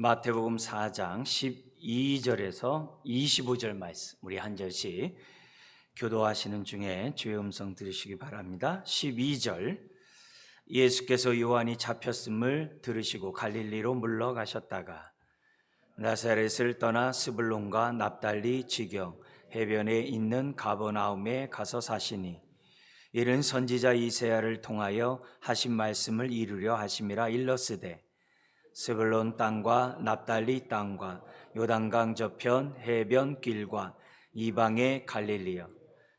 마태복음 4장 12절에서 25절 말씀 우리 한 절씩 교도하시는 중에 주의 음성 들으시기 바랍니다. 12절 예수께서 요한이 잡혔음을 들으시고 갈릴리로 물러가셨다가 나사렛을 떠나 스불론과 납달리 지경 해변에 있는 가버나움에 가서 사시니 이는 선지자 이사야를 통하여 하신 말씀을 이루려 하심이라 일렀으되 스불론 땅과 납달리 땅과 요단강 저편 해변 길과 이방의 갈릴리여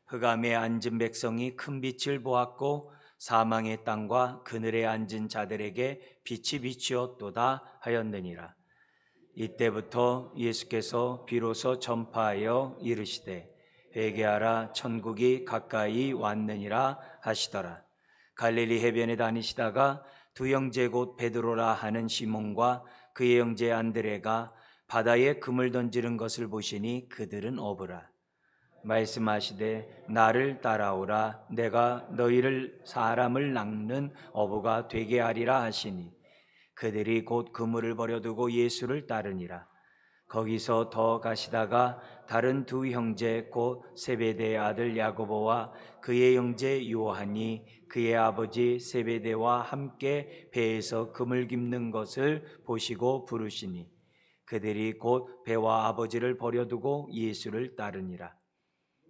흑암에 앉은 백성이 큰 빛을 보았고 사망의 땅과 그늘에 앉은 자들에게 빛이 비추었도다 하였느니라. 이때부터 예수께서 비로소 전파하여 이르시되 회개하라 천국이 가까이 왔느니라 하시더라. 갈릴리 해변에 다니시다가 두 형제 곧 베드로라 하는 시몬과 그의 형제 안드레가 바다에 금을 던지는 것을 보시니 그들은 어부라. 말씀하시되 나를 따라오라 내가 너희를 사람을 낚는 어부가 되게 하리라 하시니 그들이 곧 그물을 버려두고 예수를 따르니라. 거기서 더 가시다가 다른 두 형제 곧 세베대의 아들 야고보와 그의 형제 요한이 그의 아버지 세베대와 함께 배에서 금을 깁는 것을 보시고 부르시니 그들이 곧 배와 아버지를 버려두고 예수를 따르니라.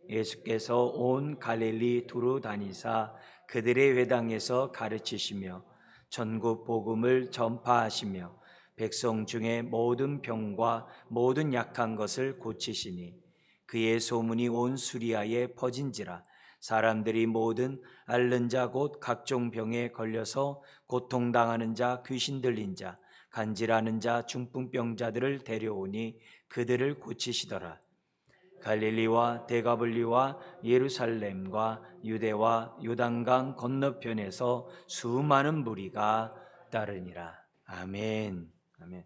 예수께서 온 갈릴리 두루 다니사 그들의 회당에서 가르치시며 전국 복음을 전파하시며 백성 중에 모든 병과 모든 약한 것을 고치시니 그의 소문이 온 수리아에 퍼진지라. 사람들이 모든 앓는 자 곧 각종 병에 걸려서 고통당하는 자 귀신 들린 자 간질하는 자 중풍병자들을 데려오니 그들을 고치시더라. 갈릴리와 데가블리와 예루살렘과 유대와 요단강 건너편에서 수많은 무리가 따르니라. 아멘. 아멘.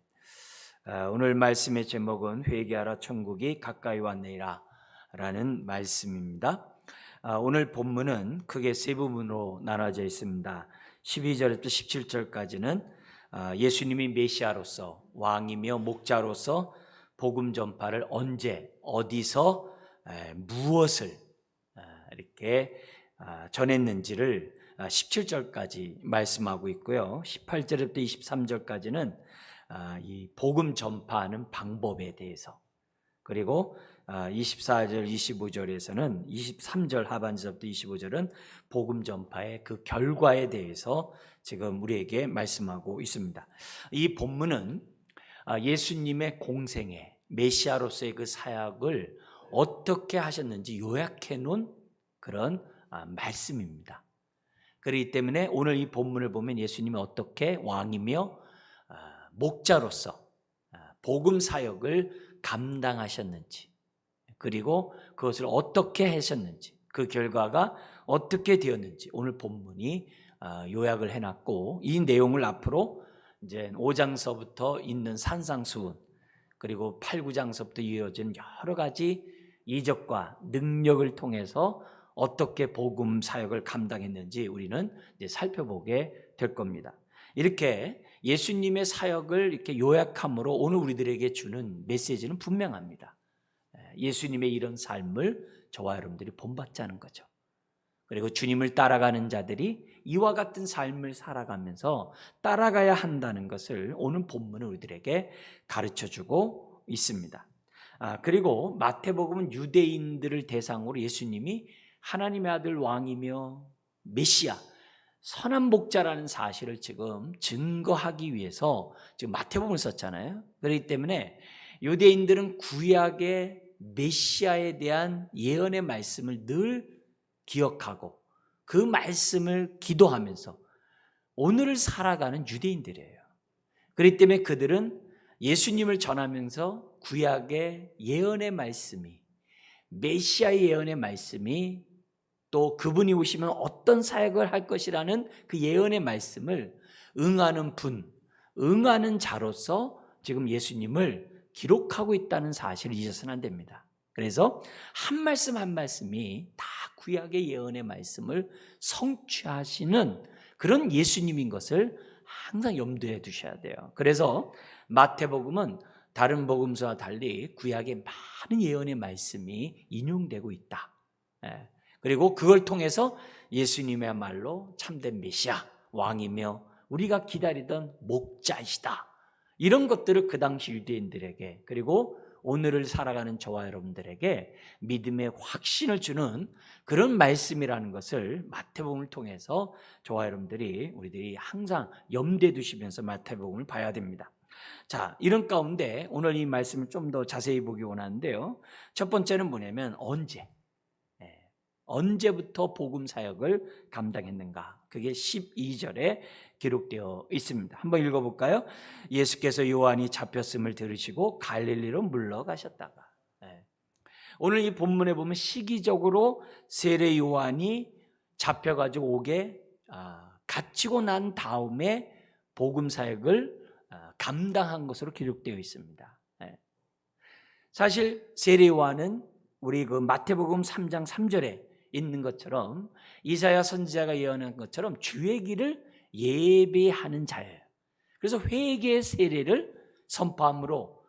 오늘 말씀의 제목은 회개하라 천국이 가까이 왔느니라 라는 말씀입니다. 오늘 본문은 크게 세 부분으로 나눠져 있습니다. 12절부터 17절까지는 예수님이 메시아로서 왕이며 목자로서 복음 전파를 언제 어디서 무엇을 이렇게 전했는지를 17절까지 말씀하고 있고요. 18절부터 23절까지는 이 복음 전파하는 방법에 대해서, 그리고 24절 25절에서는 23절 하반절부터 25절은 복음 전파의 그 결과에 대해서 지금 우리에게 말씀하고 있습니다. 이 본문은 예수님의 공생애, 메시아로서의 그 사역을 어떻게 하셨는지 요약해 놓은 그런 말씀입니다. 그렇기 때문에 오늘 이 본문을 보면 예수님이 어떻게 왕이며 목자로서 복음 사역을 감당하셨는지, 그리고 그것을 어떻게 하셨는지, 그 결과가 어떻게 되었는지 오늘 본문이 요약을 해놨고, 이 내용을 앞으로 이제 5장서부터 있는 산상수훈, 그리고 8, 9장서부터 이어진 여러 가지 이적과 능력을 통해서 어떻게 복음 사역을 감당했는지 우리는 이제 살펴보게 될 겁니다. 이렇게 예수님의 사역을 이렇게 요약함으로 오늘 우리들에게 주는 메시지는 분명합니다. 예수님의 이런 삶을 저와 여러분들이 본받자는 거죠. 그리고 주님을 따라가는 자들이 이와 같은 삶을 살아가면서 따라가야 한다는 것을 오늘 본문은 우리들에게 가르쳐주고 있습니다. 그리고 마태복음은 유대인들을 대상으로 예수님이 하나님의 아들 왕이며 메시아, 선한 목자라는 사실을 지금 증거하기 위해서 지금 마태복음을 썼잖아요. 그렇기 때문에 유대인들은 구약의 메시아에 대한 예언의 말씀을 늘 기억하고 그 말씀을 기도하면서 오늘을 살아가는 유대인들이에요. 그렇기 때문에 그들은 예수님을 전하면서 구약의 예언의 말씀이, 메시아의 예언의 말씀이, 또 그분이 오시면 어떤 사역을 할 것이라는 그 예언의 말씀을 응하는 분, 응하는 자로서 지금 예수님을 기록하고 있다는 사실을 잊어서는 안 됩니다. 그래서 한 말씀 한 말씀이 다 구약의 예언의 말씀을 성취하시는 그런 예수님인 것을 항상 염두에 두셔야 돼요. 그래서 마태복음은 다른 복음서와 달리 구약에 많은 예언의 말씀이 인용되고 있다. 예. 그리고 그걸 통해서 예수님이야말로 참된 메시아, 왕이며 우리가 기다리던 목자이시다. 이런 것들을 그 당시 유대인들에게, 그리고 오늘을 살아가는 저와 여러분들에게 믿음의 확신을 주는 그런 말씀이라는 것을 마태복음을 통해서 저와 여러분들이, 우리들이 항상 염두에 두시면서 마태복음을 봐야 됩니다. 자, 이런 가운데 오늘 이 말씀을 좀 더 자세히 보기 원하는데요. 첫 번째는 뭐냐면 언제부터 복음 사역을 감당했는가? 그게 12절에 기록되어 있습니다. 한번 읽어볼까요? 예수께서 요한이 잡혔음을 들으시고 갈릴리로 물러가셨다가. 오늘 이 본문에 보면 시기적으로 세례 요한이 잡혀가지고 옥에 갇히고 난 다음에 복음 사역을 감당한 것으로 기록되어 있습니다. 사실 세례 요한은 우리 그 마태복음 3장 3절에 있는 것처럼 이사야 선지자가 예언한 것처럼 주의 길을 예배하는 자예요. 그래서 회개의 세례를 선포함으로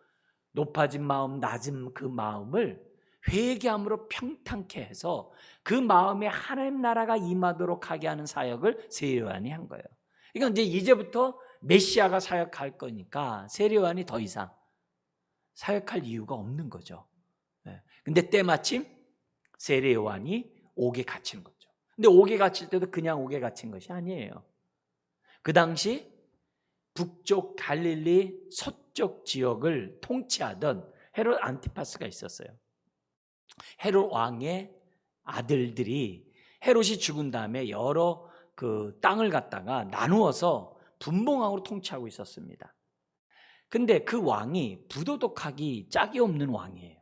높아진 마음, 낮은 그 마음을 회개함으로 평탄케 해서 그 마음에 하나님 나라가 임하도록 하게 하는 사역을 세례 요한이 한 거예요. 그러니까 이제부터 메시아가 사역할 거니까 세례 요한이 더 이상 사역할 이유가 없는 거죠. 근데 때마침 세례 요한이 옥에 갇힌 거죠. 근데 옥에 갇힐 때도 그냥 옥에 갇힌 것이 아니에요. 그 당시 북쪽 갈릴리 서쪽 지역을 통치하던 헤롯 안티파스가 있었어요. 헤롯 왕의 아들들이 헤롯이 죽은 다음에 여러 그 땅을 갖다가 나누어서 분봉왕으로 통치하고 있었습니다. 근데 그 왕이 부도덕하기 짝이 없는 왕이에요.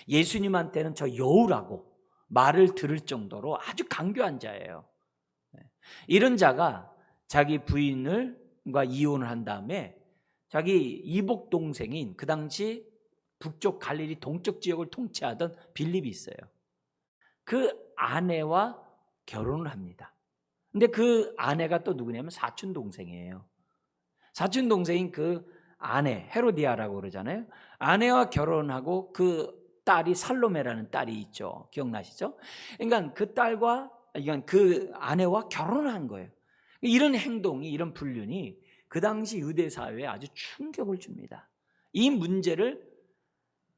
예수님한테는 저 여우라고 말을 들을 정도로 아주 강교한 자예요. 이런 자가 자기 부인과 이혼을 한 다음에 자기 이복 동생인 그 당시 북쪽 갈릴리 동쪽 지역을 통치하던 빌립이 있어요. 그 아내와 결혼을 합니다. 근데 그 아내가 또 누구냐면 사촌 동생이에요. 사촌 동생인 그 아내 헤로디아라고 그러잖아요. 아내와 결혼하고 그 딸이 살로메라는 딸이 있죠. 기억나시죠? 그러니까 그 딸과, 그러니까 그 아내와 결혼을 한 거예요. 이런 행동이, 이런 불륜이 그 당시 유대 사회에 아주 충격을 줍니다. 이 문제를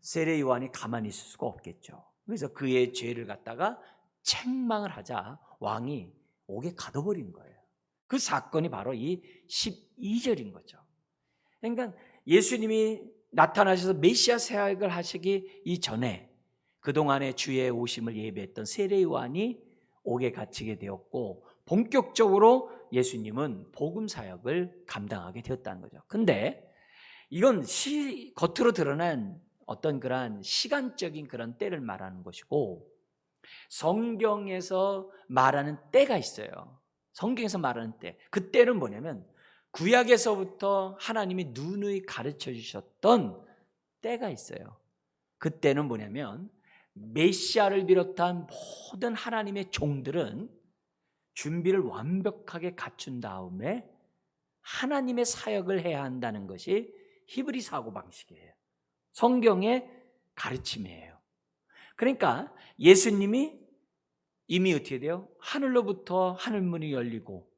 세례 요한이 가만히 있을 수가 없겠죠. 그래서 그의 죄를 갖다가 책망을 하자 왕이 옥에 가둬버린 거예요. 그 사건이 바로 이 12절인 거죠. 그러니까 예수님이 나타나셔서 메시아 사역을 하시기 이전에 그동안에 주의 오심을 예배했던 세례 요한이 옥에 갇히게 되었고, 본격적으로 예수님은 복음 사역을 감당하게 되었다는 거죠. 근데 이건 겉으로 드러난 어떤 그런 시간적인 그런 때를 말하는 것이고, 성경에서 말하는 때가 있어요. 성경에서 말하는 때, 그 때는 뭐냐면 구약에서부터 하나님이 누누이 가르쳐 주셨던 때가 있어요. 그 때는 뭐냐면 메시아를 비롯한 모든 하나님의 종들은 준비를 완벽하게 갖춘 다음에 하나님의 사역을 해야 한다는 것이 히브리 사고방식이에요. 성경의 가르침이에요. 그러니까 예수님이 이미 어떻게 돼요? 하늘로부터 하늘문이 열리고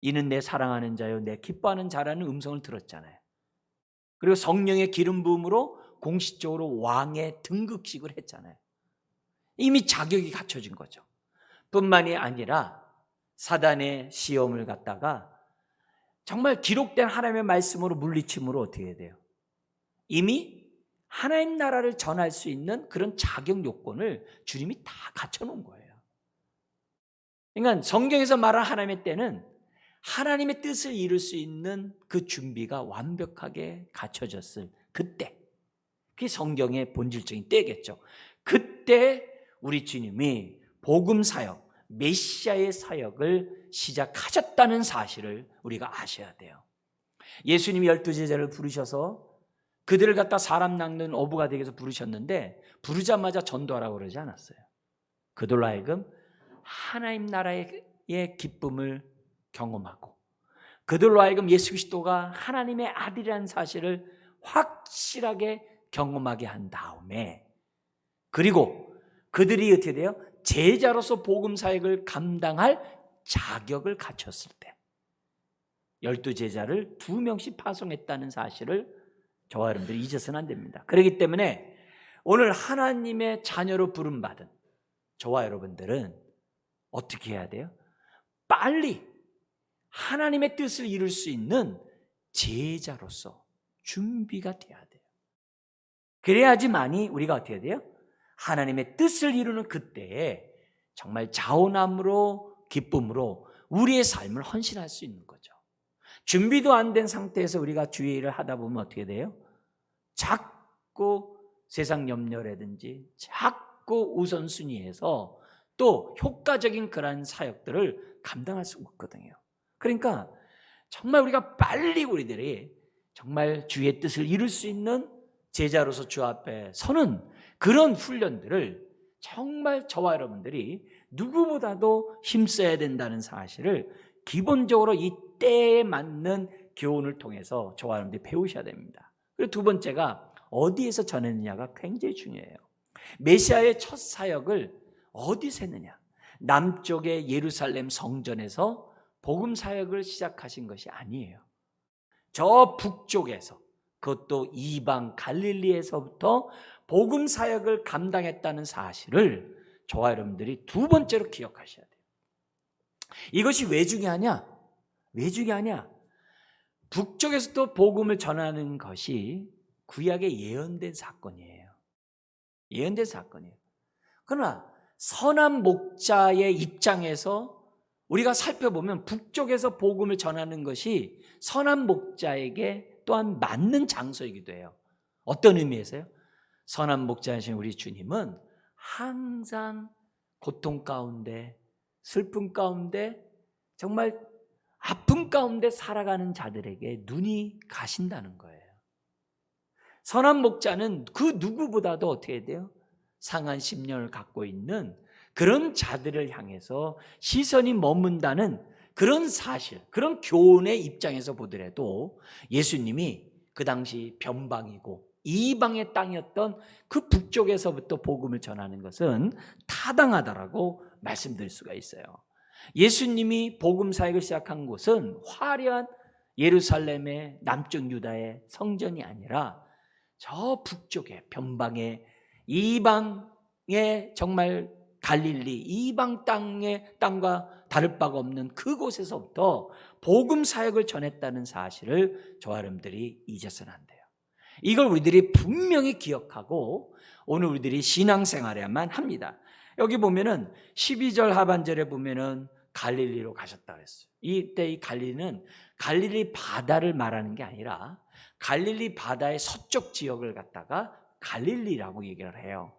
이는 내 사랑하는 자요 내 기뻐하는 자라는 음성을 들었잖아요. 그리고 성령의 기름 부음으로 공식적으로 왕의 등극식을 했잖아요. 이미 자격이 갖춰진 거죠. 뿐만이 아니라 사단의 시험을 갖다가 정말 기록된 하나님의 말씀으로 물리침으로 어떻게 돼요? 이미 하나님 나라를 전할 수 있는 그런 자격 요건을 주님이 다 갖춰놓은 거예요. 그러니까 성경에서 말한 하나님의 때는 하나님의 뜻을 이룰 수 있는 그 준비가 완벽하게 갖춰졌을 그때, 그게 성경의 본질적인 때겠죠. 그때 우리 주님이 복음 사역, 메시아의 사역을 시작하셨다는 사실을 우리가 아셔야 돼요. 예수님이 12제자를 부르셔서 그들을 갖다 사람 낚는 어부가 되기 위해서 부르셨는데, 부르자마자 전도하라고 그러지 않았어요. 그들로 하여금 하나님 나라의 기쁨을 경험하고 그들로 하여금 예수 그리스도가 하나님의 아들이라는 사실을 확실하게 경험하게 한 다음에, 그리고 그들이 어떻게 돼요? 제자로서 복음 사역을 감당할 자격을 갖췄을 때 12제자를 2명씩 파송했다는 사실을 저와 여러분들이 잊어서는 안 됩니다. 그렇기 때문에 오늘 하나님의 자녀로 부름받은 저와 여러분들은 어떻게 해야 돼요? 빨리 하나님의 뜻을 이룰 수 있는 제자로서 준비가 돼야 돼요. 그래야지만이 우리가 어떻게 해야 돼요? 하나님의 뜻을 이루는 그때에 정말 자원함으로 기쁨으로 우리의 삶을 헌신할 수 있는 거죠. 준비도 안 된 상태에서 우리가 주의 일을 하다 보면 어떻게 돼요? 자꾸 세상 염려라든지 자꾸 우선순위에서 또 효과적인 그러한 사역들을 감당할 수 없거든요. 그러니까 정말 우리가 빨리 우리들이 정말 주의 뜻을 이룰 수 있는 제자로서 주 앞에 서는 그런 훈련들을 정말 저와 여러분들이 누구보다도 힘써야 된다는 사실을 기본적으로 이 때에 맞는 교훈을 통해서 저와 여러분들이 배우셔야 됩니다. 그리고 두 번째가 어디에서 전했느냐가 굉장히 중요해요. 메시아의 첫 사역을 어디서 했느냐? 남쪽의 예루살렘 성전에서 복음 사역을 시작하신 것이 아니에요. 저 북쪽에서, 그것도 이방 갈릴리에서부터 복음 사역을 감당했다는 사실을 저와 여러분들이 두 번째로 기억하셔야 돼요. 이것이 왜 중요하냐? 왜 중요하냐? 북쪽에서도 복음을 전하는 것이 구약에 예언된 사건이에요. 예언된 사건이에요. 그러나 선한 목자의 입장에서 우리가 살펴보면 북쪽에서 복음을 전하는 것이 선한 목자에게 또한 맞는 장소이기도 해요. 어떤 의미에서요? 선한 목자이신 우리 주님은 항상 고통 가운데, 슬픔 가운데, 정말 아픔 가운데 살아가는 자들에게 눈이 가신다는 거예요. 선한 목자는 그 누구보다도 어떻게 해야 돼요? 상한 심령을 갖고 있는 그런 자들을 향해서 시선이 머문다는 그런 사실, 그런 교훈의 입장에서 보더라도 예수님이 그 당시 변방이고 이방의 땅이었던 그 북쪽에서부터 복음을 전하는 것은 타당하다라고 말씀드릴 수가 있어요. 예수님이 복음 사역을 시작한 곳은 화려한 예루살렘의 남쪽 유다의 성전이 아니라 저 북쪽에 변방의 이방의 정말 갈릴리 이방 땅과 다를 바가 없는 그곳에서부터 복음 사역을 전했다는 사실을 저와 여러분들이 잊어서는 안 돼요. 이걸 우리들이 분명히 기억하고 오늘 우리들이 신앙생활해야만 합니다. 여기 보면은 12절 하반절에 보면은 갈릴리로 가셨다 그랬어요. 이때 이 갈릴리는 갈릴리 바다를 말하는 게 아니라 갈릴리 바다의 서쪽 지역을 갖다가 갈릴리라고 얘기를 해요.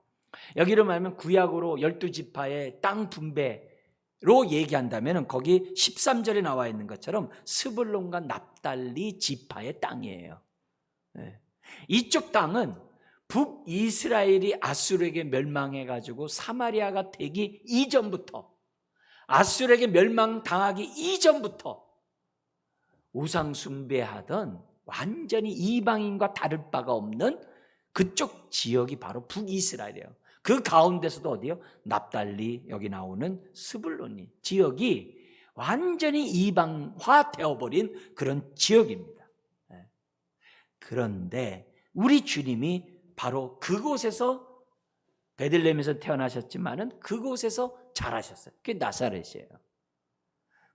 여기를 말하면 구약으로 12지파의 땅 분배로 얘기한다면 거기 13절에 나와 있는 것처럼 스불론과 납달리 지파의 땅이에요. 이쪽 땅은 북이스라엘이 아수르에게 멸망해가지고 사마리아가 되기 이전부터, 아수르에게 멸망당하기 이전부터 우상 숭배하던 완전히 이방인과 다를 바가 없는 그쪽 지역이 바로 북이스라엘이에요. 그 가운데서도 어디요? 납달리, 여기 나오는 스불론이 지역이 완전히 이방화 되어버린 그런 지역입니다. 그런데 우리 주님이 바로 그곳에서 베들레헴에서 태어나셨지만은 그곳에서 자라셨어요. 그게 나사렛이에요.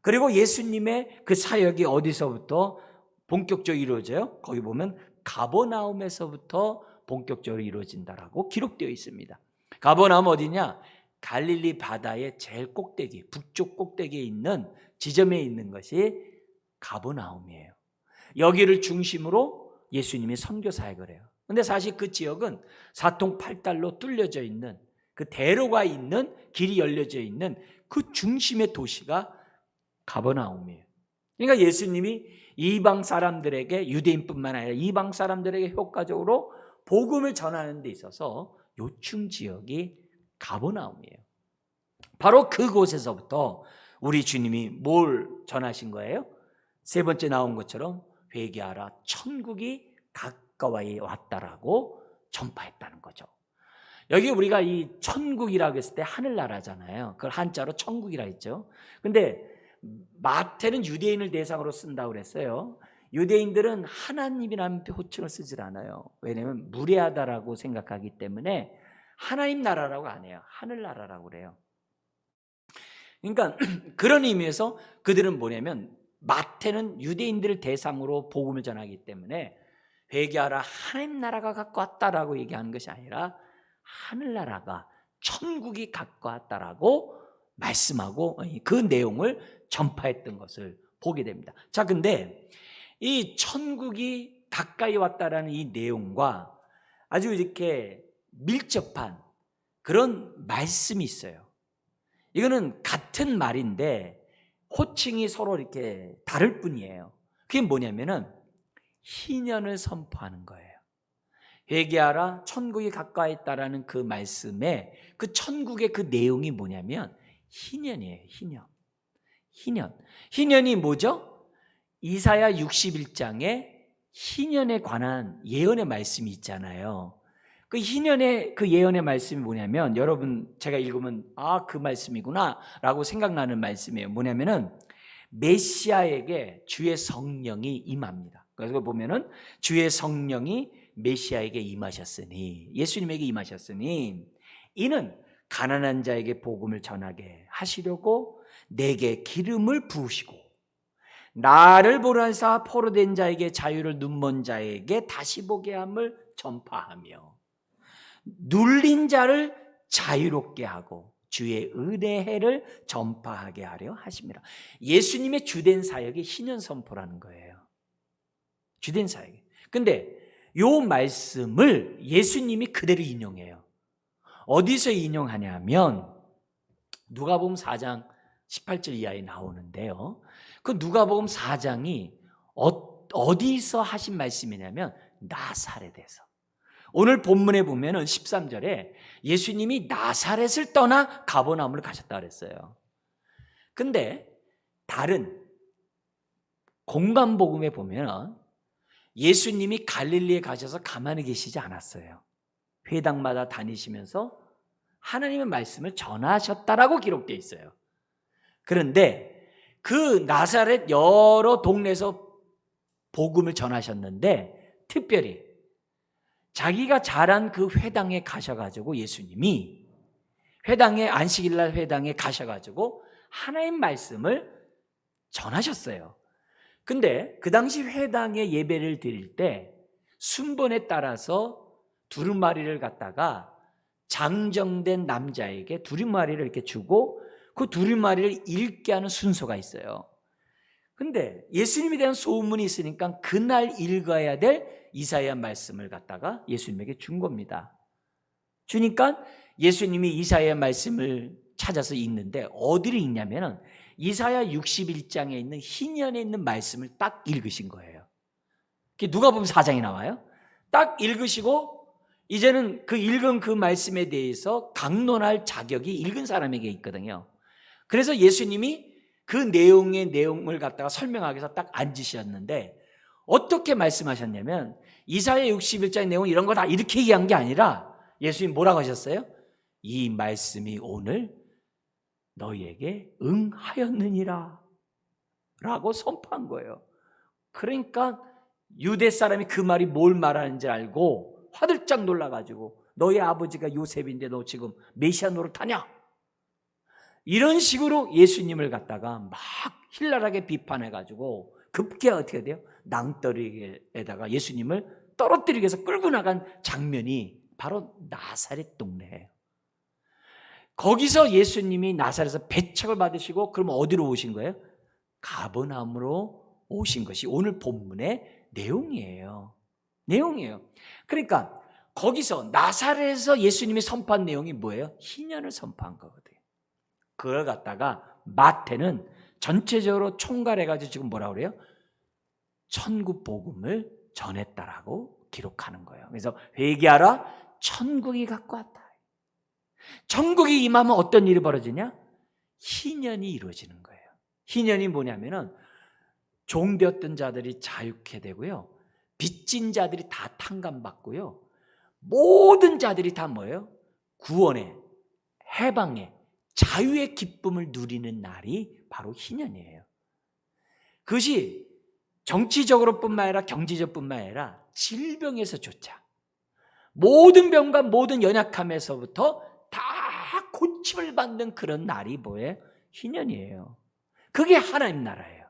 그리고 예수님의 그 사역이 어디서부터 본격적으로 이루어져요? 거기 보면 가버나움에서부터 본격적으로 이루어진다라고 기록되어 있습니다. 가버나움 어디냐? 갈릴리 바다의 제일 꼭대기, 북쪽 꼭대기에 있는 지점에 있는 것이 가버나움이에요. 여기를 중심으로 예수님이 선교 사역을 해요. 근데 사실 그 지역은 사통팔달로 뚫려져 있는 그 대로가 있는 길이 열려져 있는 그 중심의 도시가 가버나움이에요. 그러니까 예수님이 이방 사람들에게, 유대인뿐만 아니라 이방 사람들에게 효과적으로 복음을 전하는 데 있어서 요충 지역이 가버나움이에요. 바로 그곳에서부터 우리 주님이 뭘 전하신 거예요? 세 번째 나온 것처럼 회개하라 천국이 가까이 왔다라고 전파했다는 거죠. 여기 우리가 이 천국이라고 했을 때 하늘나라잖아요. 그걸 한자로 천국이라 했죠. 근데 마태는 유대인을 대상으로 쓴다고 그랬어요. 유대인들은 하나님이라는 호칭을 쓰질 않아요. 왜냐하면 무례하다라고 생각하기 때문에 하나님 나라라고 안 해요. 하늘나라라고 그래요. 그러니까 그런 의미에서 그들은 뭐냐면 마태는 유대인들을 대상으로 복음을 전하기 때문에 회개하라 하나님 나라가 가까웠다라고 얘기하는 것이 아니라 하늘나라가 천국이 가까웠다라고 말씀하고 그 내용을 전파했던 것을 보게 됩니다. 자, 근데 이 천국이 가까이 왔다라는 이 내용과 아주 이렇게 밀접한 그런 말씀이 있어요. 이거는 같은 말인데 호칭이 서로 이렇게 다를 뿐이에요. 그게 뭐냐면은 희년을 선포하는 거예요. 회개하라 천국이 가까이 있다라는 그 말씀에 그 천국의 그 내용이 뭐냐면 희년이에요. 희년이 뭐죠? 이사야 61장에 희년에 관한 예언의 말씀이 있잖아요. 그 희년의 그 예언의 말씀이 뭐냐면 여러분 제가 읽으면 그 말씀이구나 라고 생각나는 말씀이에요. 뭐냐면은 메시아에게 주의 성령이 임합니다. 그래서 보면은 주의 성령이 메시아에게 임하셨으니, 예수님에게 임하셨으니 이는 가난한 자에게 복음을 전하게 하시려고 내게 기름을 부으시고 나를 보라 하사 포로된 자에게 자유를 눈먼 자에게 다시 보게 함을 전파하며 눌린 자를 자유롭게 하고 주의 은혜의 해를 전파하게 하려 하십니다. 예수님의 주된 사역이 희년 선포라는 거예요. 주된 사역이. 근데 요 말씀을 예수님이 그대로 인용해요. 어디서 인용하냐면 누가복음 4장 18절 이하에 나오는데요. 그 누가복음 4장이 어디서 하신 말씀이냐면 나사렛에서. 오늘 본문에 보면은 13절에 예수님이 나사렛을 떠나 가버나움을 가셨다 그랬어요. 근데 다른 공간복음에 보면은 예수님이 갈릴리에 가셔서 가만히 계시지 않았어요. 회당마다 다니시면서 하나님의 말씀을 전하셨다라고 기록되어 있어요. 그런데 그 나사렛 여러 동네에서 복음을 전하셨는데 특별히 자기가 자란 그 회당에 가셔가지고 예수님이 회당에 안식일날 회당에 가셔가지고 하나님 말씀을 전하셨어요. 근데 그 당시 회당에 예배를 드릴 때 순번에 따라서 두루마리를 갖다가 장정된 남자에게 두루마리를 이렇게 주고 그 두루마리를 읽게 하는 순서가 있어요. 근데 예수님에 대한 소문이 있으니까 그날 읽어야 될 이사야 말씀을 갖다가 예수님에게 준 겁니다. 주니까 예수님이 이사야 말씀을 찾아서 읽는데 어디를 읽냐면은 이사야 61장에 있는 희년에 있는 말씀을 딱 읽으신 거예요. 그게 누가복음 4장에 나와요. 딱 읽으시고 이제는 그 읽은 그 말씀에 대해서 강론할 자격이 읽은 사람에게 있거든요. 그래서 예수님이 그 내용을 갖다가 설명하기 위해서 딱 앉으셨는데 어떻게 말씀하셨냐면 이사야 61장의 내용 이런 거 다 이렇게 얘기한 게 아니라 예수님 뭐라고 하셨어요? 이 말씀이 오늘 너희에게 응하였느니라 라고 선포한 거예요. 그러니까 유대 사람이 그 말이 뭘 말하는지 알고 화들짝 놀라가지고 너희 아버지가 요셉인데 너 지금 메시아 노릇하냐? 이런 식으로 예수님을 갖다가 막 힐랄하게 비판해가지고 급기야 어떻게 돼요? 낭떠러기에다가 예수님을 떨어뜨리기 위해서 끌고 나간 장면이 바로 나사렛 동네예요. 거기서 예수님이 나사렛에서 배척을 받으시고 그러면 어디로 오신 거예요? 가버나움으로 오신 것이 오늘 본문의 내용이에요. 그러니까 거기서 나사렛에서 예수님이 선포한 내용이 뭐예요? 희년을 선포한 거거든요. 그걸 갖다가 마태는 전체적으로 총괄해가지고 지금 뭐라고 그래요? 천국 복음을 전했다라고 기록하는 거예요. 그래서 회개하라 천국이 가까웠다. 천국이 임하면 어떤 일이 벌어지냐? 희년이 이루어지는 거예요. 희년이 뭐냐면은 종되었던 자들이 자유케 되고요, 빚진 자들이 다 탕감받고요, 모든 자들이 다 뭐예요? 구원의, 해방의, 자유의 기쁨을 누리는 날이 바로 희년이에요. 그것이 정치적으로뿐만 아니라 경제적뿐만 아니라 질병에서조차, 모든 병과 모든 연약함에서부터 다 고침을 받는 그런 날이 뭐예요? 희년이에요. 그게 하나님 나라예요.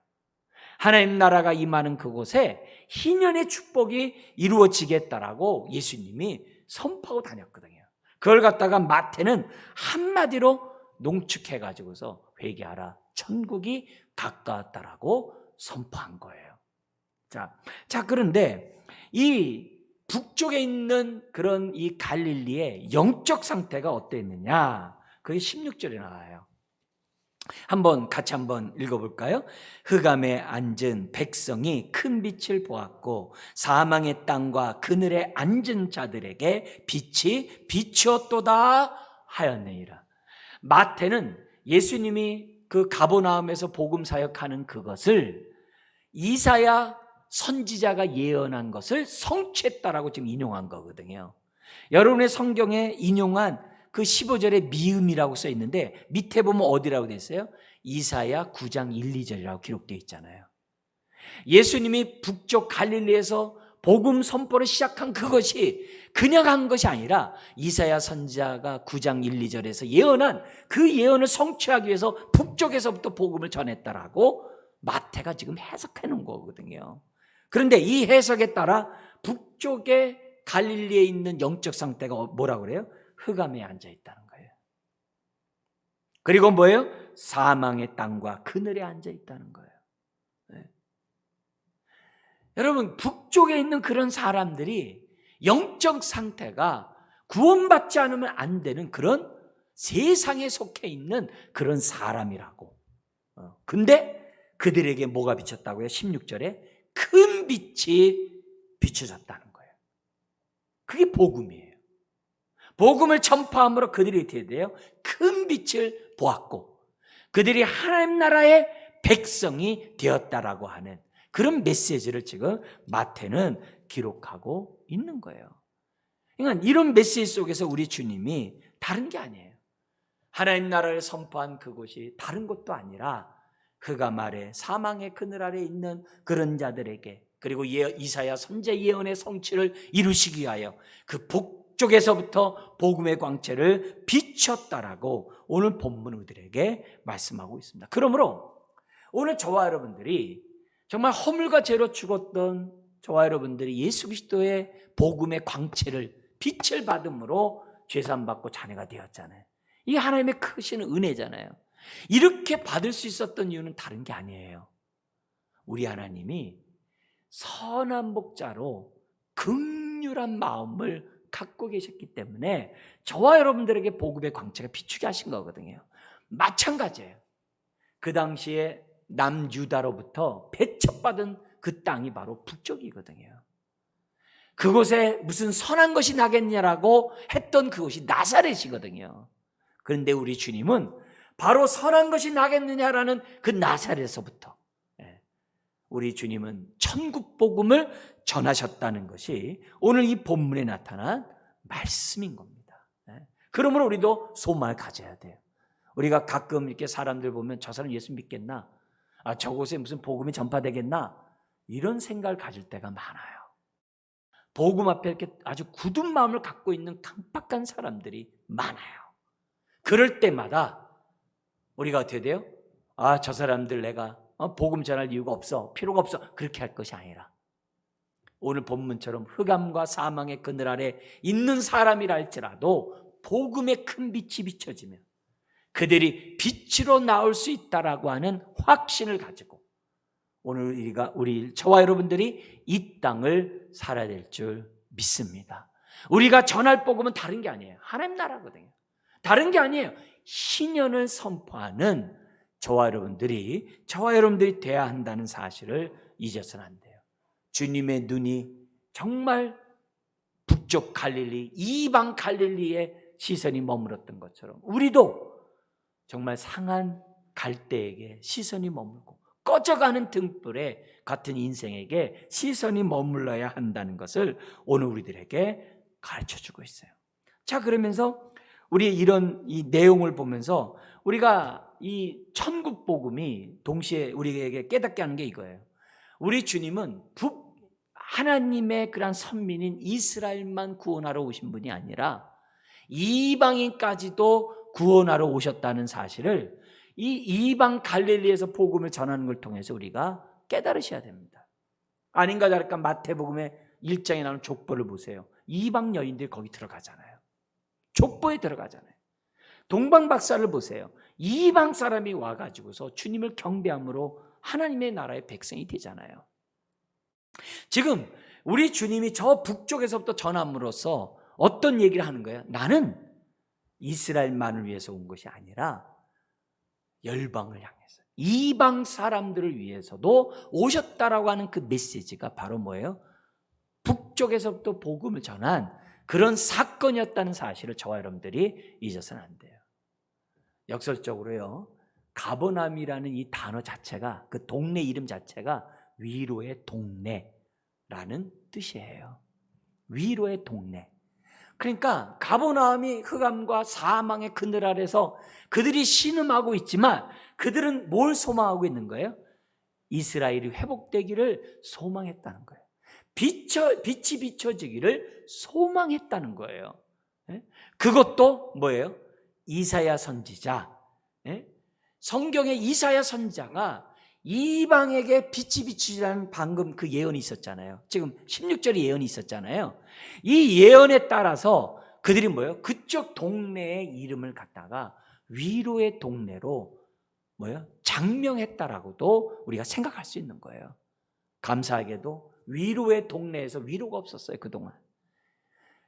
하나님 나라가 임하는 그곳에 희년의 축복이 이루어지겠다라고 예수님이 선포하고 다녔거든요. 그걸 갖다가 마태는 한마디로 농축해가지고서 회개하라, 천국이 가까웠다라고 선포한 거예요. 자, 그런데 이 북쪽에 있는 그런 이 갈릴리의 영적 상태가 어땠느냐? 그게 16절에 나와요. 같이 한번 읽어볼까요? 흑암에 앉은 백성이 큰 빛을 보았고 사망의 땅과 그늘에 앉은 자들에게 빛이 비추었도다 하였느니라. 마태는 예수님이 그 가버나움에서 복음 사역하는 그것을 이사야 선지자가 예언한 것을 성취했다라고 지금 인용한 거거든요. 여러분의 성경에 인용한 그 15절에 미음이라고 써 있는데 밑에 보면 어디라고 되어 있어요? 이사야 9장 1, 2절이라고 기록되어 있잖아요. 예수님이 북쪽 갈릴리에서 복음 선포를 시작한 그것이 그냥 한 것이 아니라 이사야 선지자가 9장 1, 2절에서 예언한 그 예언을 성취하기 위해서 북쪽에서부터 복음을 전했다라고 마태가 지금 해석해 놓은 거거든요. 그런데 이 해석에 따라 북쪽의 갈릴리에 있는 영적 상태가 뭐라고 그래요? 흑암에 앉아 있다는 거예요. 그리고 뭐예요? 사망의 땅과 그늘에 앉아 있다는 거예요. 네. 여러분, 북쪽에 있는 그런 사람들이 영적 상태가 구원받지 않으면 안 되는 그런 세상에 속해 있는 그런 사람이라고. 근데 그들에게 뭐가 비쳤다고요? 16절에 큰 빛이 비춰졌다는 거예요. 그게 복음이에요. 복음을 전파함으로 그들이 어떻게 돼요? 큰 빛을 보았고 그들이 하나님 나라의 백성이 되었다라고 하는 그런 메시지를 지금 마태는 기록하고 있는 거예요. 그러니까 이런 메시지 속에서 우리 주님이 다른 게 아니에요. 하나님 나라를 선포한 그곳이 다른 것도 아니라 흑암 아래 사망의 그늘 아래 있는 그런 자들에게, 그리고 이사야 선지자 예언의 성취를 이루시기 위하여 그 북쪽에서부터 복음의 광채를 비췄다라고 오늘 본문 우리들에게 말씀하고 있습니다. 그러므로 오늘 저와 여러분들이 정말 허물과 죄로 죽었던 저와 여러분들이 예수 그리스도의 복음의 광채를, 빛을 받음으로 죄산받고 자녀가 되었잖아요. 이게 하나님의 크신 은혜잖아요. 이렇게 받을 수 있었던 이유는 다른 게 아니에요. 우리 하나님이 선한 목자로 긍휼한 마음을 갖고 계셨기 때문에 저와 여러분들에게 복음의 광채가 비추게 하신 거거든요. 마찬가지예요. 그 당시에 남유다로부터 배척받은 그 땅이 바로 북쪽이거든요. 그곳에 무슨 선한 것이 나겠냐라고 했던 그곳이 나사렛이거든요. 그런데 우리 주님은 바로 선한 것이 나겠느냐라는 그 나사렛에서부터 우리 주님은 천국 복음을 전하셨다는 것이 오늘 이 본문에 나타난 말씀인 겁니다. 그러므로 우리도 소망을 가져야 돼요. 우리가 가끔 이렇게 사람들 보면 저 사람 예수 믿겠나? 저곳에 무슨 복음이 전파되겠나? 이런 생각을 가질 때가 많아요. 복음 앞에 이렇게 아주 굳은 마음을 갖고 있는 강박한 사람들이 많아요. 그럴 때마다 우리가 어떻게 돼요? 저 사람들 내가 복음 전할 이유가 없어, 필요가 없어, 그렇게 할 것이 아니라 오늘 본문처럼 흑암과 사망의 그늘 아래 있는 사람이라 할지라도 복음의 큰 빛이 비춰지면 그들이 빛으로 나올 수 있다라고 하는 확신을 가지고 오늘 저와 여러분들이 이 땅을 살아야 될 줄 믿습니다. 우리가 전할 복음은 다른 게 아니에요. 하나님 나라거든요. 다른 게 아니에요. 희년을 선포하는 저와 여러분들이 돼야 한다는 사실을 잊어서는 안 돼요. 주님의 눈이 정말 북쪽 갈릴리, 이방 갈릴리에 시선이 머물렀던 것처럼 우리도 정말 상한 갈대에게 시선이 머물고 꺼져가는 등불에 같은 인생에게 시선이 머물러야 한다는 것을 오늘 우리들에게 가르쳐주고 있어요. 자, 그러면서 우리 이런 이 내용을 보면서 우리가 이 천국 복음이 동시에 우리에게 깨닫게 하는 게 이거예요. 우리 주님은 하나님의 그런 선민인 이스라엘만 구원하러 오신 분이 아니라 이방인까지도 구원하러 오셨다는 사실을 이 이방 갈릴리에서 복음을 전하는 걸 통해서 우리가 깨달으셔야 됩니다. 아닌가 다를까 마태복음의 1장에 나오는 족보를 보세요. 이방 여인들이 거기 들어가잖아요. 족보에 들어가잖아요. 동방박사를 보세요. 이방 사람이 와가지고서 주님을 경배함으로 하나님의 나라의 백성이 되잖아요. 지금 우리 주님이 저 북쪽에서부터 전함으로써 어떤 얘기를 하는 거예요? 나는 이스라엘만을 위해서 온 것이 아니라 열방을 향해서 이방 사람들을 위해서도 오셨다라고 하는 그 메시지가 바로 뭐예요? 북쪽에서부터 복음을 전한 그런 사건이었다는 사실을 저와 여러분들이 잊어서는 안 돼요. 역설적으로요, 가버나움이라는 이 단어 자체가, 그 동네 이름 자체가 위로의 동네라는 뜻이에요. 위로의 동네. 그러니까 가버나움이 흑암과 사망의 그늘 아래서 그들이 신음하고 있지만 그들은 뭘 소망하고 있는 거예요? 이스라엘이 회복되기를 소망했다는 거예요. 빛이 비춰지기를 소망했다는 거예요. 그것도 뭐예요? 이사야 선지자. 성경의 이사야 선지자가 이방에게 빛이 비추지라는 방금 그 예언이 있었잖아요. 지금 16절에 예언이 있었잖아요. 이 예언에 따라서 그들이 뭐예요? 그쪽 동네의 이름을 갖다가 위로의 동네로 뭐예요? 장명했다라고도 우리가 생각할 수 있는 거예요. 감사하게도 위로의 동네에서 위로가 없었어요, 그동안.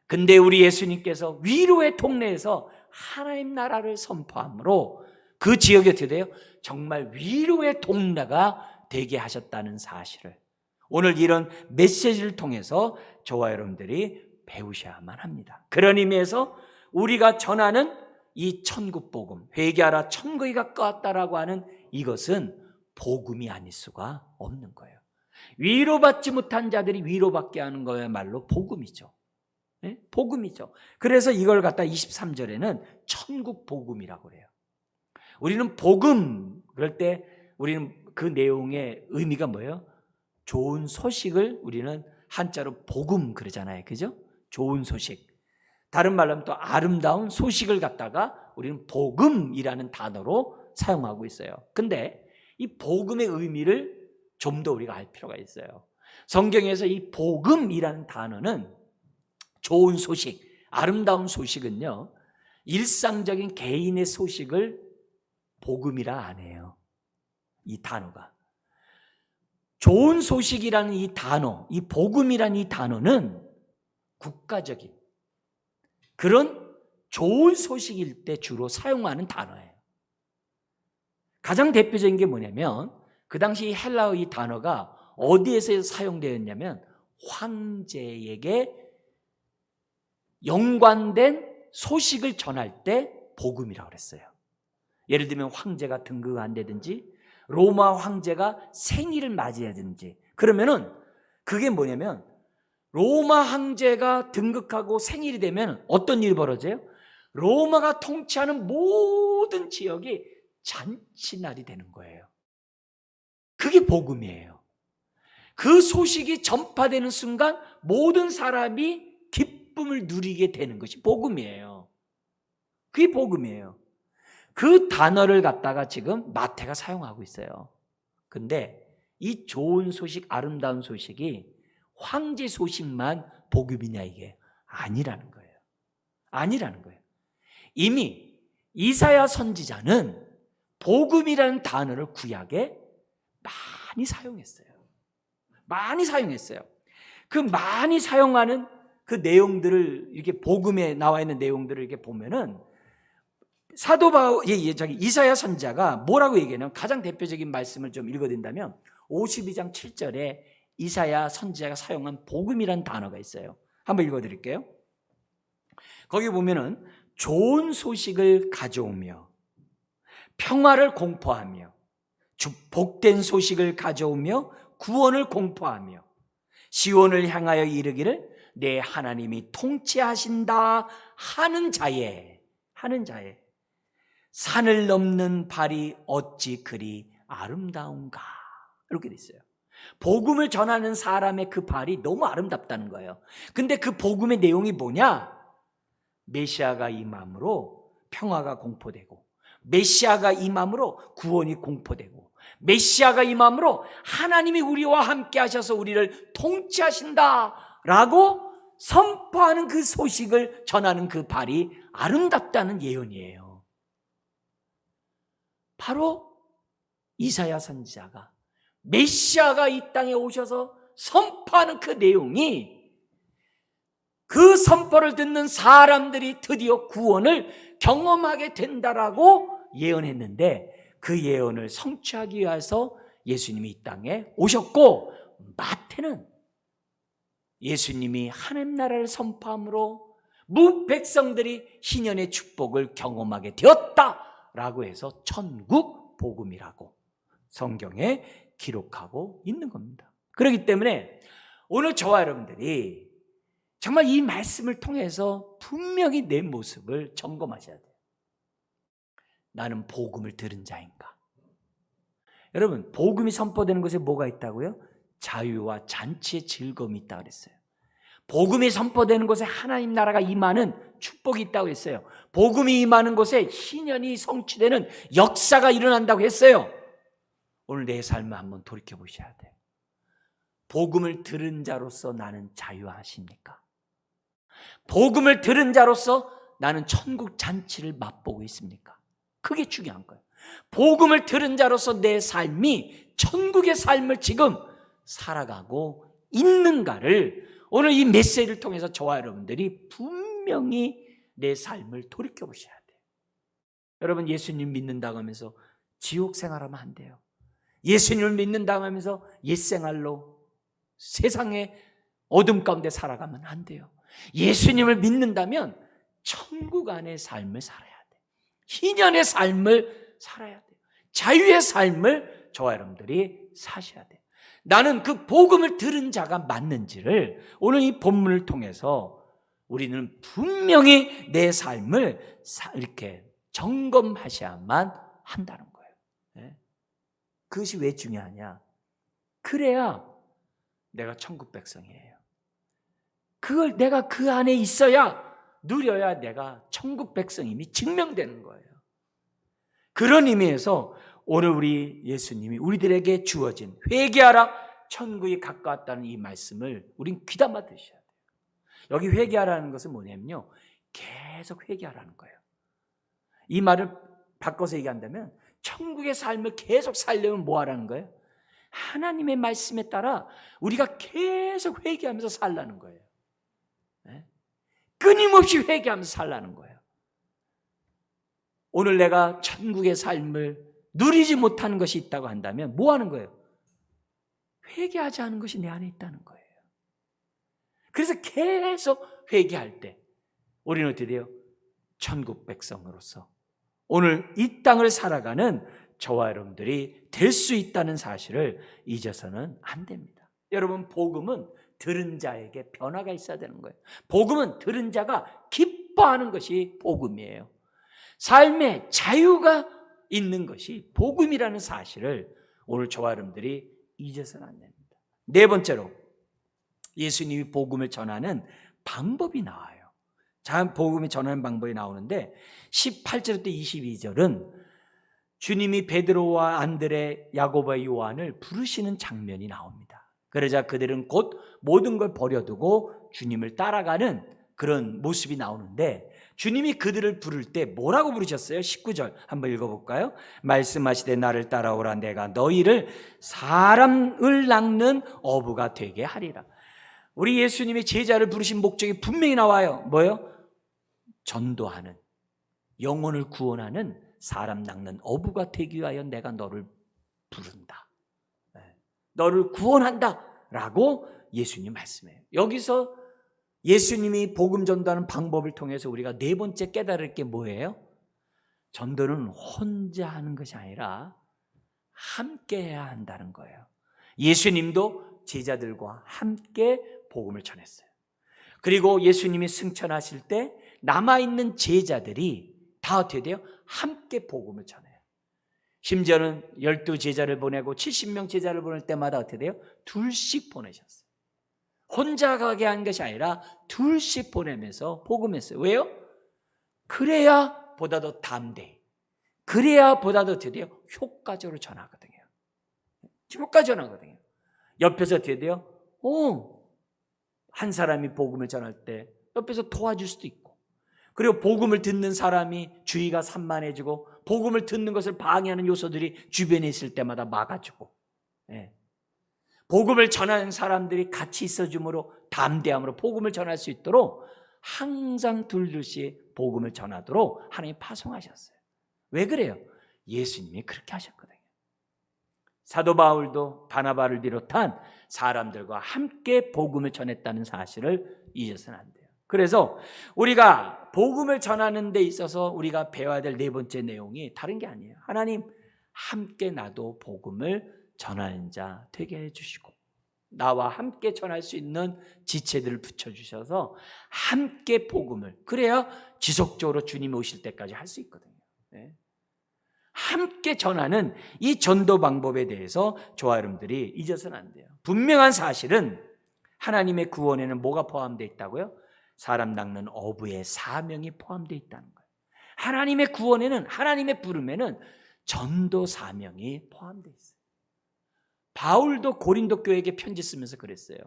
근데 우리 예수님께서 위로의 동네에서 하나님 나라를 선포함으로 그 지역이 어떻게 돼요? 정말 위로의 동네가 되게 하셨다는 사실을 오늘 이런 메시지를 통해서 저와 여러분들이 배우셔야만 합니다. 그런 의미에서 우리가 전하는 이 천국 복음, 회개하라 천국이 가까웠다라고 하는 이것은 복음이 아닐 수가 없는 거예요. 위로받지 못한 자들이 위로받게 하는 거야말로 복음이죠. 네? 복음이죠. 그래서 이걸 갖다 23절에는 천국 복음이라고 그래요. 우리는 복음, 그럴 때 우리는 그 내용의 의미가 뭐예요? 좋은 소식을 우리는 한자로 복음 그러잖아요. 그죠? 좋은 소식. 다른 말로 하면 또 아름다운 소식을 갖다가 우리는 복음이라는 단어로 사용하고 있어요. 근데 이 복음의 의미를 좀 더 우리가 알 필요가 있어요. 성경에서 이 복음이라는 단어는 좋은 소식, 아름다운 소식은요, 일상적인 개인의 소식을 복음이라 안 해요. 이 단어가. 좋은 소식이라는 이 단어, 이 복음이라는 이 단어는 국가적인 그런 좋은 소식일 때 주로 사용하는 단어예요. 가장 대표적인 게 뭐냐면 그 당시 헬라어 이 단어가 어디에서 사용되었냐면 황제에게 연관된 소식을 전할 때 복음이라고 그랬어요. 예를 들면 황제가 등극한다든지 로마 황제가 생일을 맞이하든지 그러면은 그게 뭐냐면 로마 황제가 등극하고 생일이 되면 어떤 일이 벌어져요? 로마가 통치하는 모든 지역이 잔치날이 되는 거예요. 그게 복음이에요. 그 소식이 전파되는 순간 모든 사람이 기쁨을 누리게 되는 것이 복음이에요. 그게 복음이에요. 그 단어를 갖다가 지금 마태가 사용하고 있어요. 근데 이 좋은 소식, 아름다운 소식이 황제 소식만 복음이냐 이게 아니라는 거예요. 아니라는 거예요. 이미 이사야 선지자는 복음이라는 단어를 구약에 많이 사용했어요. 많이 사용했어요. 그 많이 사용하는 그 내용들을 이렇게 복음에 나와 있는 내용들을 이렇게 보면은 사도 바울, 이사야 선지자가 뭐라고 얘기하냐면 가장 대표적인 말씀을 좀 읽어드린다면 52장 7절에 이사야 선지자가 사용한 복음이라는 단어가 있어요. 한번 읽어드릴게요. 거기 보면은 좋은 소식을 가져오며 평화를 공포하며 복된 소식을 가져오며 구원을 공포하며 시온을 향하여 이르기를 내 하나님이 통치하신다 하는 자에 산을 넘는 발이 어찌 그리 아름다운가. 이렇게 돼 있어요. 복음을 전하는 사람의 그 발이 너무 아름답다는 거예요. 근데 그 복음의 내용이 뭐냐? 메시아가 임함으로 평화가 공포되고, 메시아가 임함으로 구원이 공포되고, 메시아가 임함으로 하나님이 우리와 함께 하셔서 우리를 통치하신다라고 선포하는 그 소식을 전하는 그 발이 아름답다는 예언이에요. 바로 이사야 선지자가 메시아가 이 땅에 오셔서 선포하는 그 내용이, 그 선포를 듣는 사람들이 드디어 구원을 경험하게 된다라고 예언했는데, 그 예언을 성취하기 위해서 예수님이 이 땅에 오셨고, 마태는 예수님이 하나님 나라를 선포함으로 무백성들이 희년의 축복을 경험하게 되었다라고 해서 천국 복음이라고 성경에 기록하고 있는 겁니다. 그렇기 때문에 오늘 저와 여러분들이 정말 이 말씀을 통해서 분명히 내 모습을 점검하셔야 돼요. 나는 복음을 들은 자인가? 여러분, 복음이 선포되는 곳에 뭐가 있다고요? 자유와 잔치의 즐거움이 있다고 그랬어요. 복음이 선포되는 곳에 하나님 나라가 임하는 축복이 있다고 했어요. 복음이 임하는 곳에 희년이 성취되는 역사가 일어난다고 했어요. 오늘 내 삶을 한번 돌이켜 보셔야 돼요. 복음을 들은 자로서 나는 자유하십니까? 복음을 들은 자로서 나는 천국 잔치를 맛보고 있습니까? 그게 중요한 거예요. 복음을 들은 자로서 내 삶이 천국의 삶을 지금 살아가고 있는가를 오늘 이 메시지를 통해서 저와 여러분들이 분명히 내 삶을 돌이켜 보셔야 돼요. 여러분, 예수님 믿는다고 하면서 지옥 생활하면 안 돼요. 예수님을 믿는다고 하면서 옛생활로 세상의 어둠 가운데 살아가면 안 돼요. 예수님을 믿는다면 천국 안의 삶을 살아야 돼요. 희년의 삶을 살아야 돼요. 자유의 삶을 저와 여러분들이 사셔야 돼요. 나는 그 복음을 들은 자가 맞는지를 오늘 이 본문을 통해서 우리는 분명히 내 삶을 이렇게 점검하셔야만 한다는 거예요. 그것이 왜 중요하냐? 그래야 내가 천국 백성이에요. 그걸 내가 그 안에 있어야, 누려야 내가 천국 백성임이 증명되는 거예요. 그런 의미에서 오늘 우리 예수님이 우리들에게 주어진 회개하라 천국이 가까웠다는 이 말씀을 우린 귀담아 들으셔야 돼요. 여기 회개하라는 것은 뭐냐면요, 계속 회개하라는 거예요. 이 말을 바꿔서 얘기한다면 천국의 삶을 계속 살려면 뭐 하라는 거예요? 하나님의 말씀에 따라 우리가 계속 회개하면서 살라는 거예요. 끊임없이 회개하면서 살라는 거예요. 오늘 내가 천국의 삶을 누리지 못하는 것이 있다고 한다면 뭐 하는 거예요? 회개하지 않은 것이 내 안에 있다는 거예요. 그래서 계속 회개할 때 우리는 어떻게 돼요? 천국 백성으로서 오늘 이 땅을 살아가는 저와 여러분들이 될 수 있다는 사실을 잊어서는 안 됩니다. 여러분, 복음은 들은 자에게 변화가 있어야 되는 거예요. 복음은 들은 자가 기뻐하는 것이 복음이에요. 삶의 자유가 있는 것이 복음이라는 사실을 오늘 저와 여러분들이 잊어서는 안 됩니다. 네 번째로 예수님이 복음을 전하는 방법이 나와요. 자, 복음을 전하는 방법이 나오는데 18절부터 22절은 주님이 베드로와 안드레, 야고보와 요한을 부르시는 장면이 나옵니다. 그러자 그들은 곧 모든 걸 버려두고 주님을 따라가는 그런 모습이 나오는데, 주님이 그들을 부를 때 뭐라고 부르셨어요? 19절 한번 읽어볼까요? 말씀하시되 나를 따라오라, 내가 너희를 사람을 낚는 어부가 되게 하리라. 우리 예수님이 제자를 부르신 목적이 분명히 나와요. 뭐예요? 전도하는, 영혼을 구원하는 사람 낚는 어부가 되기 위하여 내가 너를 부른다, 너를 구원한다 라고 예수님 말씀해요. 여기서 예수님이 복음 전도하는 방법을 통해서 우리가 네 번째 깨달을 게 뭐예요? 전도는 혼자 하는 것이 아니라 함께 해야 한다는 거예요. 예수님도 제자들과 함께 복음을 전했어요. 그리고 예수님이 승천하실 때 남아있는 제자들이 다 어떻게 돼요? 함께 복음을 전해요. 심지어는 12제자를 보내고 70명 제자를 보낼 때마다 어떻게 돼요? 둘씩 보내셨어요. 혼자 가게 한 것이 아니라 둘씩 보내면서 복음했어요. 왜요? 그래야 보다 더 담대히, 그래야 보다 더 어떻게 돼요? 효과적으로 전하거든요. 효과적으로 전하거든요. 옆에서 어떻게 돼요? 한 사람이 복음을 전할 때 옆에서 도와줄 수도 있고, 그리고 복음을 듣는 사람이 주의가 산만해지고 복음을 듣는 것을 방해하는 요소들이 주변에 있을 때마다 막아주고, 복음을 전하는 사람들이 같이 있어줌으로 담대함으로 복음을 전할 수 있도록 항상 둘씩 복음을 전하도록 하나님이 파송하셨어요. 왜 그래요? 예수님이 그렇게 하셨거든요. 사도 바울도 바나바를 비롯한 사람들과 함께 복음을 전했다는 사실을 잊어서는 안 돼요. 그래서 우리가 복음을 전하는 데 있어서 우리가 배워야 될 네 번째 내용이 다른 게 아니에요. 하나님, 함께 나도 복음을 전하는 자 되게 해주시고, 나와 함께 전할 수 있는 지체들을 붙여주셔서 함께 복음을, 그래야 지속적으로 주님이 오실 때까지 할 수 있거든요. 함께 전하는 이 전도 방법에 대해서 저와 여러분들이 잊어서는 안 돼요. 분명한 사실은 하나님의 구원에는 뭐가 포함되어 있다고요? 사람 낚는 어부의 사명이 포함되어 있다는 거예요. 하나님의 구원에는, 하나님의 부름에는 전도 사명이 포함되어 있어요. 바울도 고린도 교회에게 편지 쓰면서 그랬어요.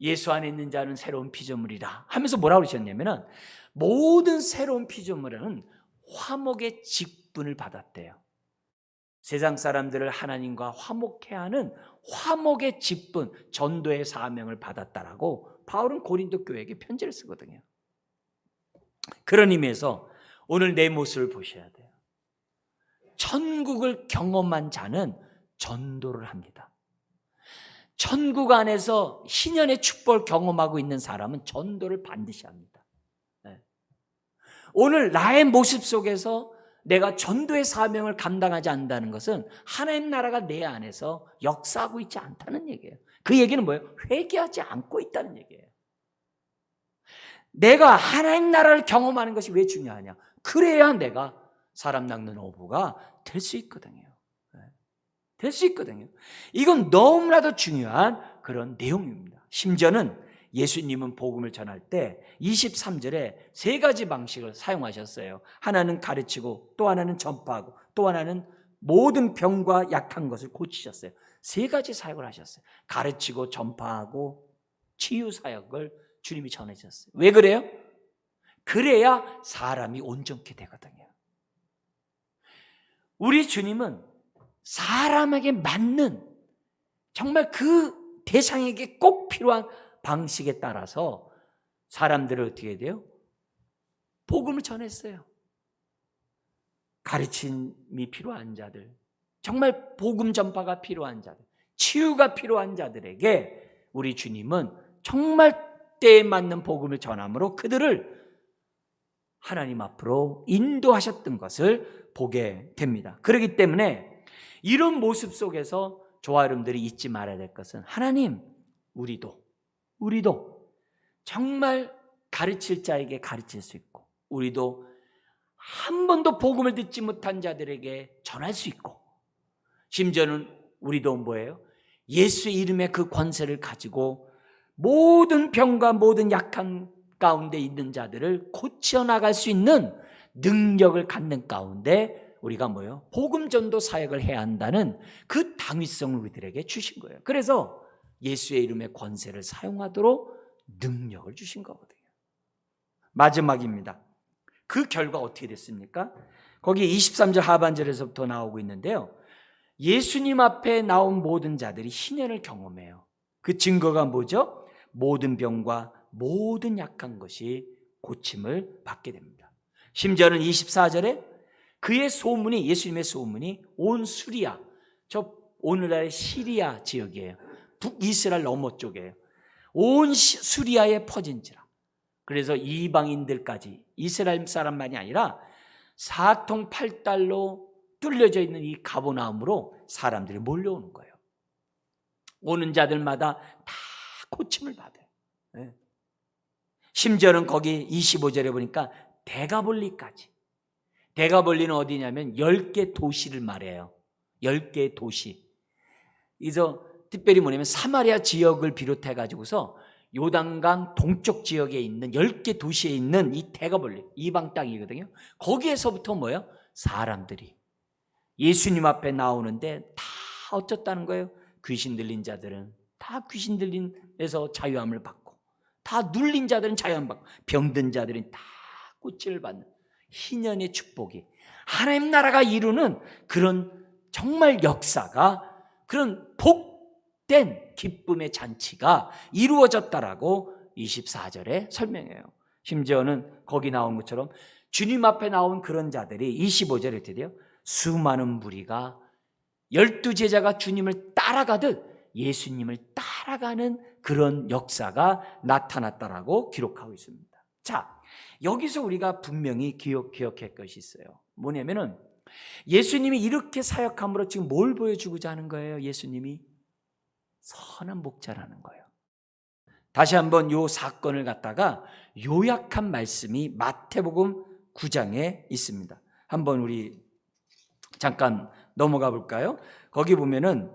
예수 안에 있는 자는 새로운 피조물이라 하면서 뭐라고 그러셨냐면, 모든 새로운 피조물은 화목의 직분을 받았대요. 세상 사람들을 하나님과 화목해 하는 화목의 직분, 전도의 사명을 받았다라고 바울은 고린도 교회에게 편지를 쓰거든요. 그런 의미에서 오늘 내 모습을 보셔야 돼요. 천국을 경험한 자는 전도를 합니다. 천국 안에서 희년의 축복을 경험하고 있는 사람은 전도를 반드시 합니다. 오늘 나의 모습 속에서 내가 전도의 사명을 감당하지 않는다는 것은 하나님 나라가 내 안에서 역사하고 있지 않다는 얘기예요. 그 얘기는 뭐예요? 회개하지 않고 있다는 얘기예요. 내가 하나님 나라를 경험하는 것이 왜 중요하냐? 그래야 내가 사람 낚는 어부가 될 수 있거든요. 될 수 있거든요. 이건 너무나도 중요한 그런 내용입니다. 심지어는 예수님은 복음을 전할 때 23절에 세 가지 방식을 사용하셨어요. 하나는 가르치고, 또 하나는 전파하고, 또 하나는 모든 병과 약한 것을 고치셨어요. 세 가지 사역을 하셨어요. 가르치고, 전파하고, 치유 사역을 주님이 전해주셨어요. 왜 그래요? 그래야 사람이 온전케 되거든요. 우리 주님은 사람에게 맞는, 정말 그 대상에게 꼭 필요한 방식에 따라서 사람들을 어떻게 해야 돼요? 복음을 전했어요. 가르침이 필요한 자들, 정말 복음 전파가 필요한 자들, 치유가 필요한 자들에게 우리 주님은 정말 때에 맞는 복음을 전함으로 그들을 하나님 앞으로 인도하셨던 것을 보게 됩니다. 그렇기 때문에 이런 모습 속에서 저와 여러분들이 잊지 말아야 될 것은, 하나님, 우리도 정말 가르칠 자에게 가르칠 수 있고, 우리도 한 번도 복음을 듣지 못한 자들에게 전할 수 있고, 심지어는 우리도 뭐예요? 예수의 이름의 그 권세를 가지고 모든 병과 모든 약한 가운데 있는 자들을 고쳐 나갈 수 있는 능력을 갖는 가운데 우리가 뭐예요? 복음 전도 사역을 해야 한다는 그 당위성을 우리들에게 주신 거예요. 그래서 예수의 이름의 권세를 사용하도록 능력을 주신 거거든요. 마지막입니다. 그 결과 어떻게 됐습니까? 거기 23절 하반절에서부터 나오고 있는데요. 예수님 앞에 나온 모든 자들이 희년을 경험해요. 그 증거가 뭐죠? 모든 병과 모든 약한 것이 고침을 받게 됩니다. 심지어는 24절에 그의 소문이, 예수님의 소문이 온 수리아, 저 오늘날의 시리아 지역이에요. 북이스라엘 너머 쪽이에요. 온 수리아에 퍼진지라. 그래서 이방인들까지, 이스라엘 사람만이 아니라 사통팔달로 뚫려져 있는 이 가버나움으로 사람들이 몰려오는 거예요. 오는 자들마다 다 고침을 받아요. 네. 심지어는 거기 25절에 보니까 데가볼리까지. 데가볼리는 어디냐면 10개 도시를 말해요. 10개의 도시. 그래서 특별히 뭐냐면 사마리아 지역을 비롯해 가지고서 요단강 동쪽 지역에 있는 10개 도시에 있는 이 데가볼리, 이방 땅이거든요. 거기에서부터 뭐예요? 사람들이 예수님 앞에 나오는데 다 어쩌다는 거예요? 귀신 들린 자들은 다 귀신 들린에서 자유함을 받고, 다 눌린 자들은 자유함을 받고, 병든 자들은 다 고침을 받는 희년의 축복이, 하나님 나라가 이루는 그런 정말 역사가, 그런 복된 기쁨의 잔치가 이루어졌다라고 24절에 설명해요. 심지어는 거기 나온 것처럼 주님 앞에 나온 그런 자들이 25절에 이렇게 돼요. 수많은 무리가 12제자가 주님을 따라가듯 예수님을 따라가는 그런 역사가 나타났다라고 기록하고 있습니다. 자, 여기서 우리가 분명히 기억할 것이 있어요. 뭐냐면은 예수님이 이렇게 사역함으로 지금 뭘 보여주고자 하는 거예요? 예수님이 선한 목자라는 거예요. 다시 한번 이 사건을 갖다가 요약한 말씀이 마태복음 9장에 있습니다. 한번 우리 잠깐 넘어가 볼까요? 거기 보면은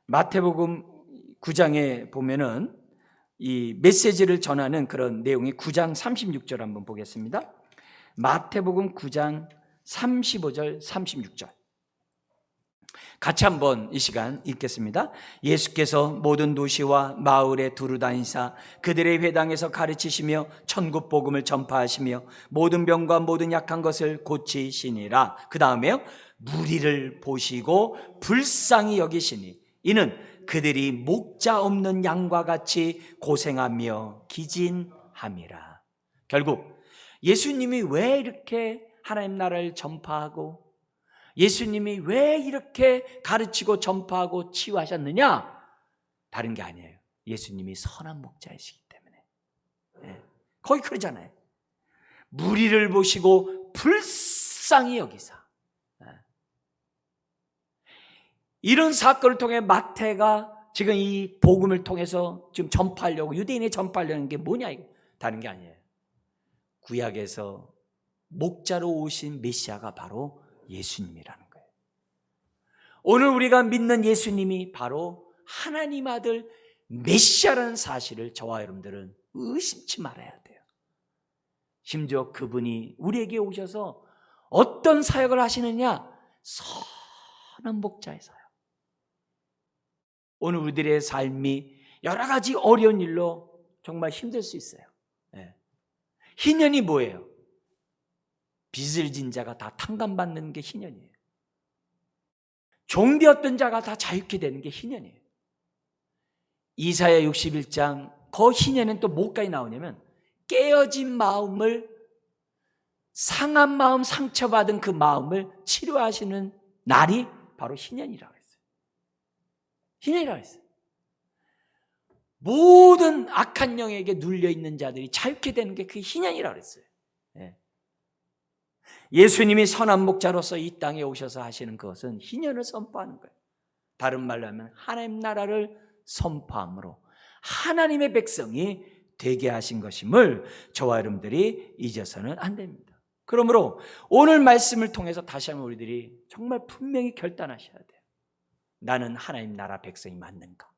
마태복음 9장에 보면은 이 메시지를 전하는 그런 내용이 9장 36절 한번 보겠습니다. 마태복음 9장 35절 36절 같이 한번 이 시간 읽겠습니다. 예수께서 모든 도시와 마을에 두루 다니사 그들의 회당에서 가르치시며 천국 복음을 전파하시며 모든 병과 모든 약한 것을 고치시니라. 그 다음에요, 무리를 보시고 불쌍히 여기시니 이는 그들이 목자 없는 양과 같이 고생하며 기진함이라. 결국 예수님이 왜 이렇게 하나님 나라를 전파하고, 예수님이 왜 이렇게 가르치고 전파하고 치유하셨느냐? 다른 게 아니에요. 예수님이 선한 목자이시기 때문에. 네. 거기 그러잖아요. 무리를 보시고 불쌍히 여기사. 네. 이런 사건을 통해 마태가 지금 이 복음을 통해서 지금 전파하려고, 유대인에 전파하려는 게 뭐냐? 다른 게 아니에요. 구약에서 목자로 오신 메시아가 바로 예수님이라는 거예요. 오늘 우리가 믿는 예수님이 바로 하나님 아들 메시아라는 사실을 저와 여러분들은 의심치 말아야 돼요. 심지어 그분이 우리에게 오셔서 어떤 사역을 하시느냐? 선한 목자의 사역. 오늘 우리들의 삶이 여러 가지 어려운 일로 정말 힘들 수 있어요. 네. 희년이 뭐예요? 빚을 진 자가 다 탕감받는 게 희년이에요. 종되었던 자가 다 자유케 되는 게 희년이에요. 이사야 61장 그 희년은 또 뭐까지 나오냐면 깨어진 마음을, 상한 마음, 상처받은 그 마음을 치료하시는 날이 바로 희년이라고 했어요. 희년이라고 했어요. 모든 악한 영에게 눌려있는 자들이 자유케 되는 게 그게 희년이라고 했어요. 네. 예수님이 선한 목자로서 이 땅에 오셔서 하시는 것은 희년을 선포하는 거예요. 다른 말로 하면 하나님 나라를 선포함으로 하나님의 백성이 되게 하신 것임을 저와 여러분들이 잊어서는 안 됩니다. 그러므로 오늘 말씀을 통해서 다시 한번 우리들이 정말 분명히 결단하셔야 돼요. 나는 하나님 나라 백성이 맞는가?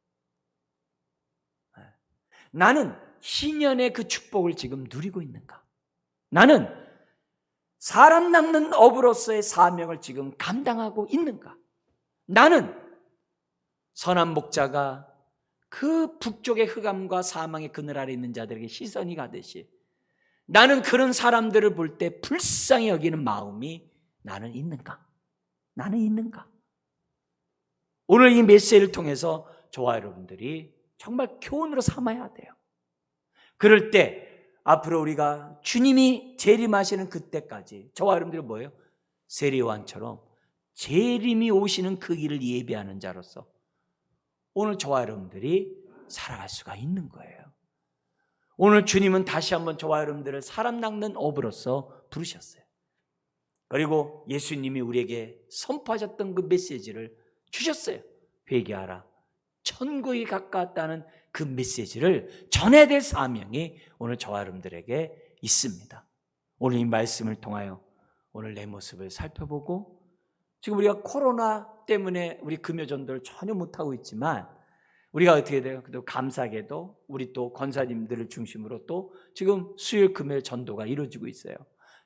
나는 희년의 그 축복을 지금 누리고 있는가? 나는 사람 낚는 업으로서의 사명을 지금 감당하고 있는가? 나는 선한 목자가 그 북쪽의 흑암과 사망의 그늘 아래 있는 자들에게 시선이 가듯이 나는 그런 사람들을 볼 때 불쌍히 여기는 마음이 나는 있는가? 나는 있는가? 오늘 이 메시지를 통해서 저와 여러분들이 정말 교훈으로 삼아야 돼요. 그럴 때 앞으로 우리가 주님이 재림하시는 그때까지 저와 여러분들이 뭐예요? 세례요한처럼 재림이 오시는 그 길을 예배하는 자로서 오늘 저와 여러분들이 살아갈 수가 있는 거예요. 오늘 주님은 다시 한번 저와 여러분들을 사람 낚는 업으로서 부르셨어요. 그리고 예수님이 우리에게 선포하셨던 그 메시지를 주셨어요. 회개하라. 천국이 가까웠다는 그 메시지를 전해야 될 사명이 오늘 저와 여러분들에게 있습니다. 오늘 이 말씀을 통하여 오늘 내 모습을 살펴보고, 지금 우리가 코로나 때문에 우리 금요전도를 전혀 못하고 있지만 우리가 어떻게 돼요? 그래도 감사하게도 우리 또 권사님들을 중심으로 또 지금 수요일 금요일 전도가 이루어지고 있어요.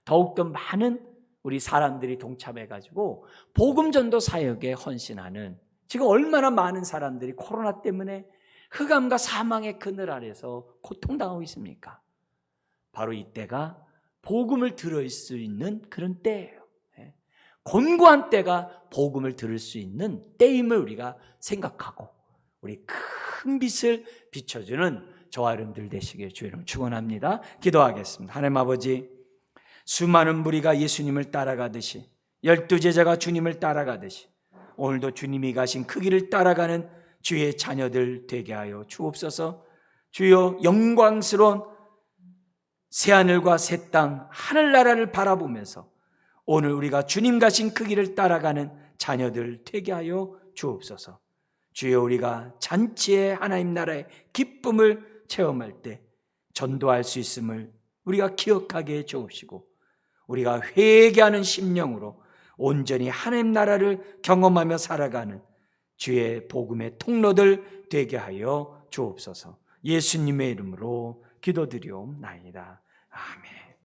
더욱더 많은 우리 사람들이 동참해가지고 복음 전도 사역에 헌신하는, 지금 얼마나 많은 사람들이 코로나 때문에 흑암과 사망의 그늘 아래서 고통당하고 있습니까? 바로 이때가 복음을 들을 수 있는 그런 때예요. 곤고한 때가 복음을 들을 수 있는 때임을 우리가 생각하고 우리 큰 빛을 비춰주는 저와 여러분들 되시길 주의 이름으로 축원합니다. 기도하겠습니다. 하나님 아버지, 수많은 무리가 예수님을 따라가듯이 12제자가 주님을 따라가듯이 오늘도 주님이 가신 그 길을 따라가는 주의 자녀들 되게 하여 주옵소서. 주여, 영광스러운 새하늘과 새 땅, 하늘나라를 바라보면서 오늘 우리가 주님 가신 그 길을 따라가는 자녀들 되게 하여 주옵소서. 주여, 우리가 잔치의 하나님 나라의 기쁨을 체험할 때 전도할 수 있음을 우리가 기억하게 해 주옵시고, 우리가 회개하는 심령으로 온전히 하나님 나라를 경험하며 살아가는 주의 복음의 통로들 되게 하여 주옵소서. 예수님의 이름으로 기도드리옵나이다. 아멘.